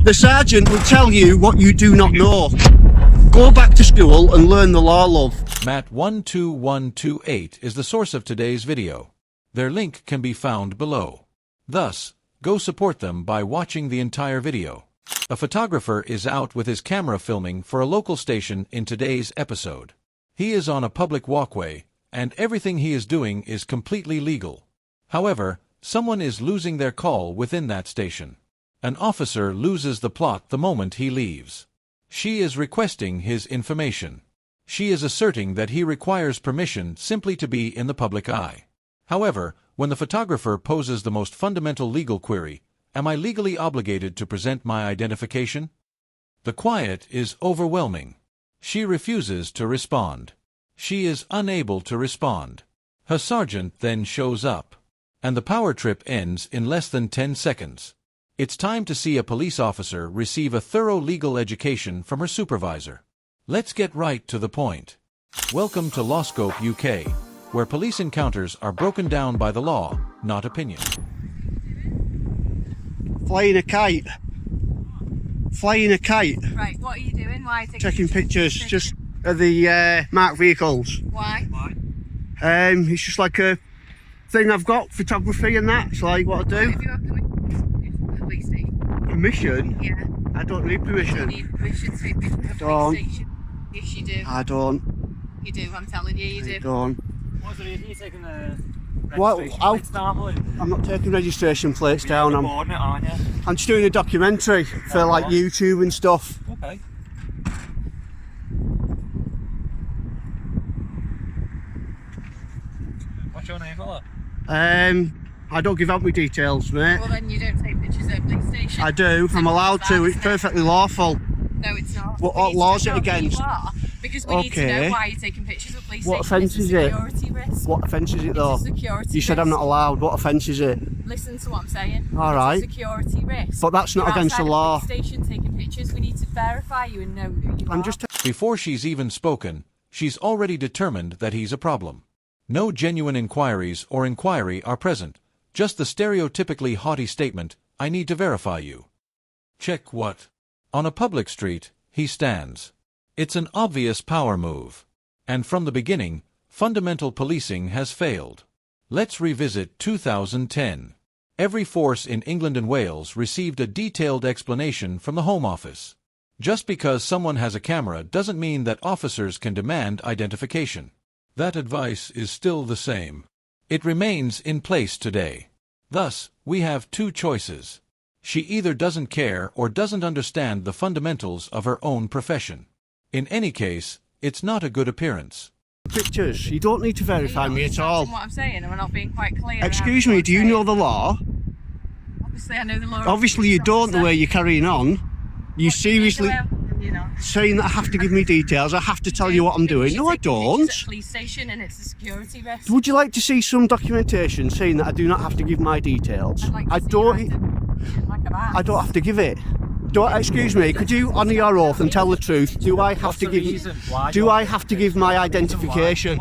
The sergeant will tell you what you do not know. Go back to school and learn the law, love. Matt12128 is the source of today's video. Their link can be found below. Thus, go support them by watching the entire video. A photographer is out with his camera filming for a local station in today's episode. He is on a public walkway, and everything he is doing is completely legal. However, someone is losing their call within that station. An officer loses the plot the moment he leaves. She is requesting his information. She is asserting that he requires permission simply to be in the public eye. However, when the photographer poses the most fundamental legal query, am I legally obligated to present my identification? The quiet is overwhelming. She refuses to respond. She is unable to respond. Her sergeant then shows up. And the power trip ends in less than 10 seconds. It's time to see a police officer receive a thorough legal education from her supervisor. Let's get right to the point. Welcome to LawScope UK, where police encounters are broken down by the law, not opinion. Flying a kite. Flying a kite. Right, what are you doing? Why are you taking pictures just of the marked vehicles. Why? It's just like a thing I've got, photography and that. It's like what I do. Have you got police station? Permission? Yeah. I don't need permission. You need permission to take pictures of the police station. Yes, you do. I don't. You do, I'm telling you, you do. I don't. What's the reason you're taking the registration plates down? I'm not taking registration plates down. Aren't you? I'm just doing a documentary for like YouTube and stuff. Okay. What's your name, fella? I don't give out my details, mate. Well, then you don't take pictures of the police station. I do. I'm allowed to. It's perfectly lawful. No, it's not. What law's it against? Because we need to know why you're taking pictures of police What station. offence is it? Security risk. What offence is it though? It's a security You said risk. I'm not allowed. What offence is it? Listen to what I'm saying. All right. It's a security risk. But that's not You're against the outside a law. police station taking pictures. We need to verify you and know who you are. Before she's even spoken, she's already determined that he's a problem. No genuine inquiries or inquiry are present, just the stereotypically haughty statement, "I need to verify you." Check what? On a public street, he stands. It's an obvious power move. And from the beginning, fundamental policing has failed. Let's revisit 2010. Every force in England and Wales received a detailed explanation from the Home Office. Just because someone has a camera doesn't mean that officers can demand identification. That advice is still the same. It remains in place today. Thus, we have two choices. She either doesn't care or doesn't understand the fundamentals of her own profession. In any case, it's not a good appearance. Pictures. You don't need to verify me at all. What I'm saying, and we're not being quite clear. Excuse me, do you know the law? Obviously, I know the law. Obviously you don't, the way you're carrying on. You seriously saying that I have to give me details, I have to tell you what I'm doing. No, I don't. It's a police station and it's a security risk. Would you like to see some documentation saying that I do not have to give my details? I don't have to give it. Excuse me, could you honour your oath and tell the truth? Do I have to give my identification?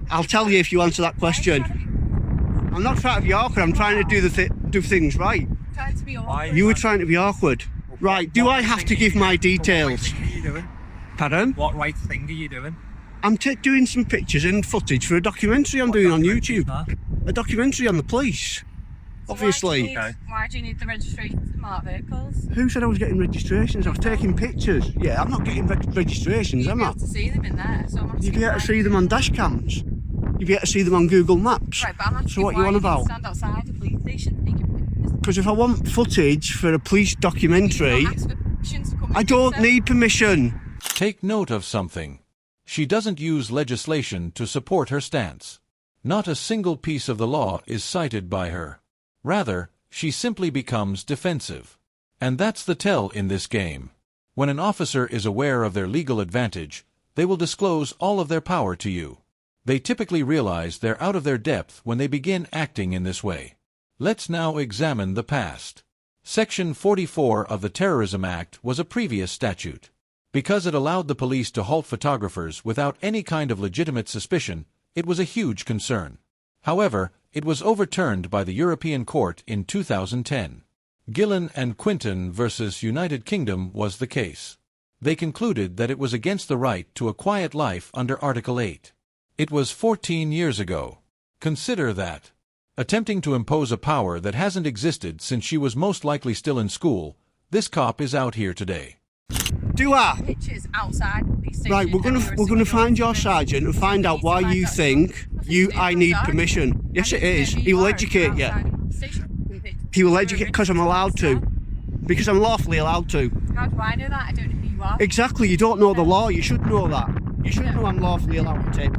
I'll tell you if you answer that question. I'm not trying to be awkward, I'm trying to do things right. Trying to be awkward. You were trying to be awkward. Right, do I have to give my details? Pardon? What right thing are you doing? I'm doing some pictures and footage for a documentary I'm doing on YouTube. A documentary on the police. So Obviously. Why do you need the registration to mark vehicles? Who said I was getting registrations? I was taking pictures. Yeah, I'm not getting registrations, am I? You'd be able to see them in there. So You'd be able to see them on dash cams. You'd be able to see them on Google Maps. Right, but I'm asking so what you on about? Stand outside the police station taking pictures. Because if I want footage for a police documentary, I don't need permission. Take note of something. She doesn't use legislation to support her stance. Not a single piece of the law is cited by her. Rather, she simply becomes defensive. And that's the tell in this game. When an officer is aware of their legal advantage, they will disclose all of their power to you. They typically realize they're out of their depth when they begin acting in this way. Let's now examine the past. Section 44 of the Terrorism Act was a previous statute. Because it allowed the police to halt photographers without any kind of legitimate suspicion, it was a huge concern. However, it was overturned by the European Court in 2010. Gillen and Quinton versus United Kingdom was the case. They concluded that it was against the right to a quiet life under Article 8. It was 14 years ago. Consider that. Attempting to impose a power that hasn't existed since she was most likely still in school, this cop is out here today. Do I? Pictures outside the police station. Right, we're gonna find your sergeant and find out why you think I need permission. Yes, it is. He will educate you. He will educate because I'm allowed to. Because I'm lawfully allowed to. How do I know that? I don't know who you are. Exactly, you don't know the law. You should know that. You should know I'm lawfully allowed to take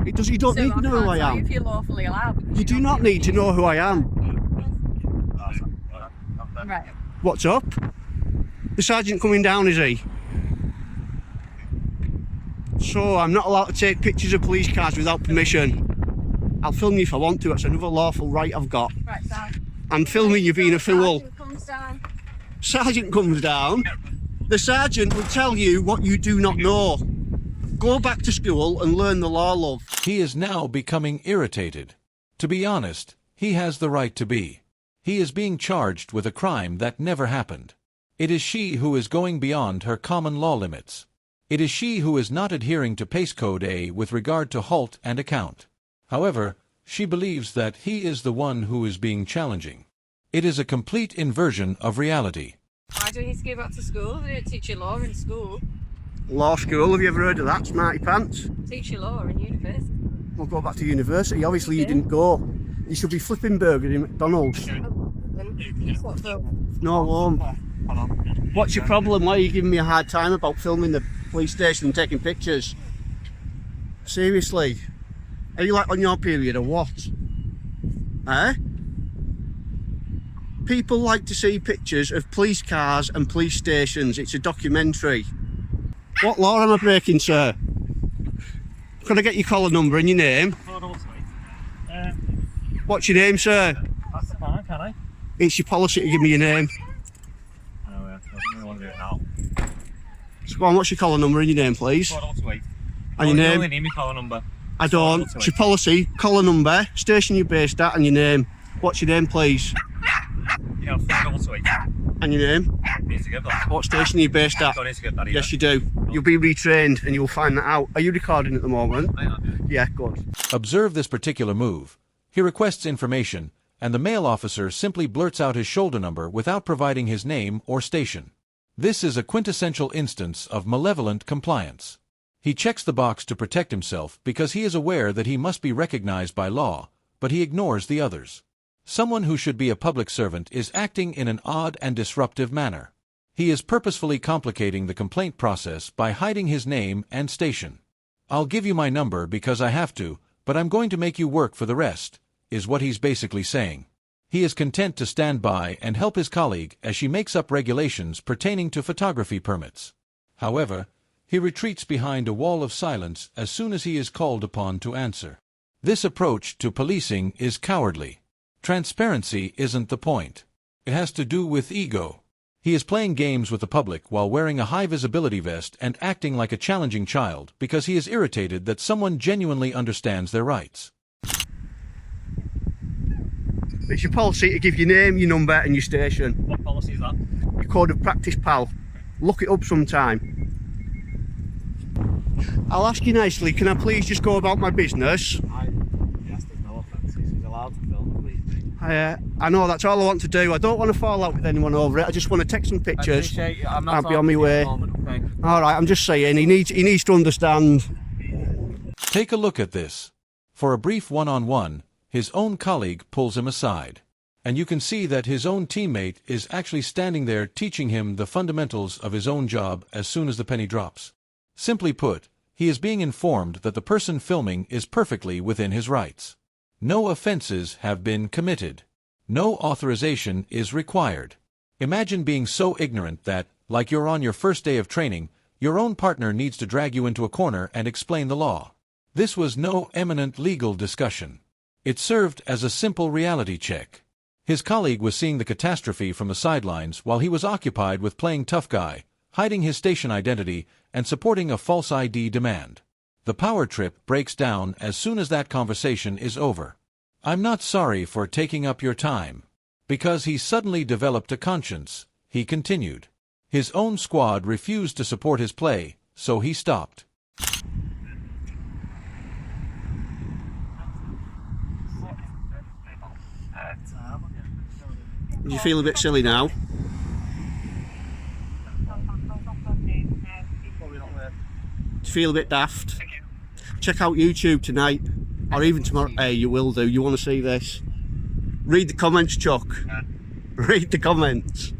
pictures. You don't need to know who I am. If you're lawfully allowed. You do not need to know who I am. Right. What's up? The sergeant coming down, is he? So I'm not allowed to take pictures of police cars without permission. I'll film you if I want to. That's another lawful right I've got. Right, Sergeant. I'm filming you being a fool. Sergeant comes down. Sergeant comes down. The sergeant will tell you what you do not know. Go back to school and learn the law, love. He is now becoming irritated. To be honest, he has the right to be. He is being charged with a crime that never happened. It is she who is going beyond her common law limits. It is she who is not adhering to Pace Code A with regard to halt and account. However, she believes that he is the one who is being challenging. It is a complete inversion of reality. Why do you need to go back to school? They don't teach you law in school. Law school, have you ever heard of that, smarty pants? Teach you law in university. We'll go back to university. Obviously you didn't go. You should be flipping burgers in McDonald's. No, I won't. What's your problem? Why are you giving me a hard time about filming the police station and taking pictures? Seriously? Are you like on your period or what? Eh? People like to see pictures of police cars and police stations. It's a documentary. What law am I breaking, sir? Could I get your collar number and your name? What's your name, sir? That's fine, can I? It's your policy to give me your name. No, I don't really want to do it now. So go on, what's your collar number and your name, please? And your You name? only need my collar number. I don't. It's your policy, collar number, station you're based at, and your name. What's your name, please? Yeah, 488. And your name? Need to give that. What station are you based at? Don't need to give that either. Yes, you do. You'll be retrained and you'll find that out. Are you recording at the moment? I am. Yeah, good. Observe this particular move. He requests information, and the male officer simply blurts out his shoulder number without providing his name or station. This is a quintessential instance of malevolent compliance. He checks the box to protect himself because he is aware that he must be recognized by law, but he ignores the others. Someone who should be a public servant is acting in an odd and disruptive manner. He is purposefully complicating the complaint process by hiding his name and station. "I'll give you my number because I have to, but I'm going to make you work for the rest," is what he's basically saying. He is content to stand by and help his colleague as she makes up regulations pertaining to photography permits. However, he retreats behind a wall of silence as soon as he is called upon to answer. This approach to policing is cowardly. Transparency isn't the point. It has to do with ego. He is playing games with the public while wearing a high-visibility vest and acting like a challenging child because he is irritated that someone genuinely understands their rights. It's your policy to give your name, your number and your station. What policy is that? Your code of practice, pal. Look it up sometime. I'll ask you nicely, can I please just go about my business? Yes, there's no offence. He's allowed to film, please. I know, that's all I want to do. I don't want to fall out with anyone over it. I just want to take some pictures. I'll be on my way. Okay. Alright, I'm just saying, he needs to understand. Take a look at this. For a brief one-on-one, his own colleague pulls him aside. And you can see that his own teammate is actually standing there teaching him the fundamentals of his own job as soon as the penny drops. Simply put, he is being informed that the person filming is perfectly within his rights. No offenses have been committed. No authorization is required. Imagine being so ignorant that, like you're on your first day of training, your own partner needs to drag you into a corner and explain the law. This was no eminent legal discussion. It served as a simple reality check. His colleague was seeing the catastrophe from the sidelines while he was occupied with playing tough guy, hiding his station identity, and supporting a false ID demand. The power trip breaks down as soon as that conversation is over. "I'm not sorry for taking up your time. Because he suddenly developed a conscience, he continued. His own squad refused to support his play, so he stopped. Do you feel a bit silly now? Do you feel a bit daft? Check out YouTube tonight, or even tomorrow. Hey, you will do. You want to see this? Read the comments, Chuck. Read the comments.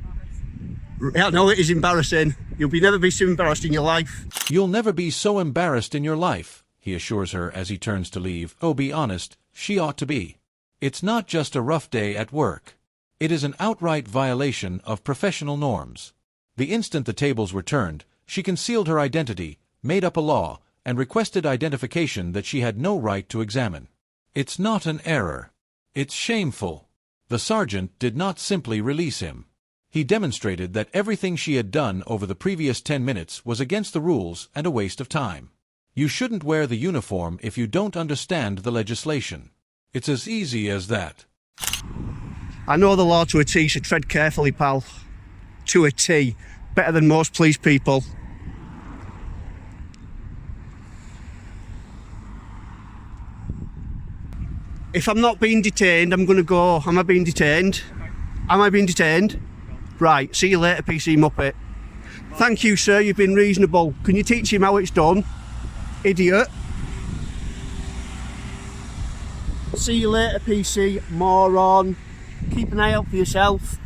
I know it is embarrassing. You'll never be so embarrassed in your life. You'll never be so embarrassed in your life, he assures her as he turns to leave. Oh, be honest, she ought to be. It's not just a rough day at work. It is an outright violation of professional norms. The instant the tables were turned, she concealed her identity, made up a law, and requested identification that she had no right to examine. It's not an error. It's shameful. The sergeant did not simply release him. He demonstrated that everything she had done over the previous 10 minutes was against the rules and a waste of time. You shouldn't wear the uniform if you don't understand the legislation. It's as easy as that. I know the law to a T, so tread carefully, pal. To a T. Better than most police people. If I'm not being detained, I'm going to go. Am I being detained? Am I being detained? Right, see you later, PC Muppet. Thank you, sir, you've been reasonable. Can you teach him how it's done? Idiot. See you later, PC moron. Keep an eye out for yourself.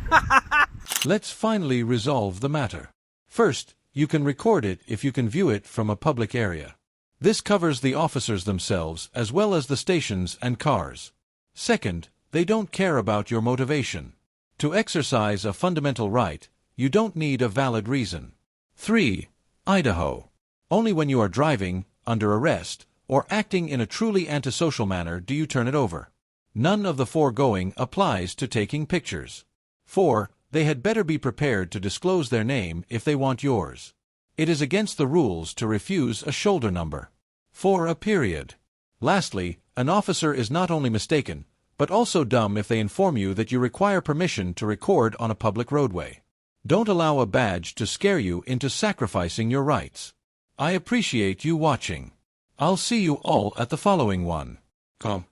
Let's finally resolve the matter. First, you can record it if you can view it from a public area. This covers the officers themselves as well as the stations and cars. Second, they don't care about your motivation. To exercise a fundamental right, you don't need a valid reason. 3. Idaho. Only when you are driving, under arrest, or acting in a truly antisocial manner do you turn it over. None of the foregoing applies to taking pictures. 4. They had better be prepared to disclose their name if they want yours. It is against the rules to refuse a shoulder number. 4. A period. Lastly, an officer is not only mistaken, but also dumb if they inform you that you require permission to record on a public roadway. Don't allow a badge to scare you into sacrificing your rights. I appreciate you watching. I'll see you all at the following one. Come.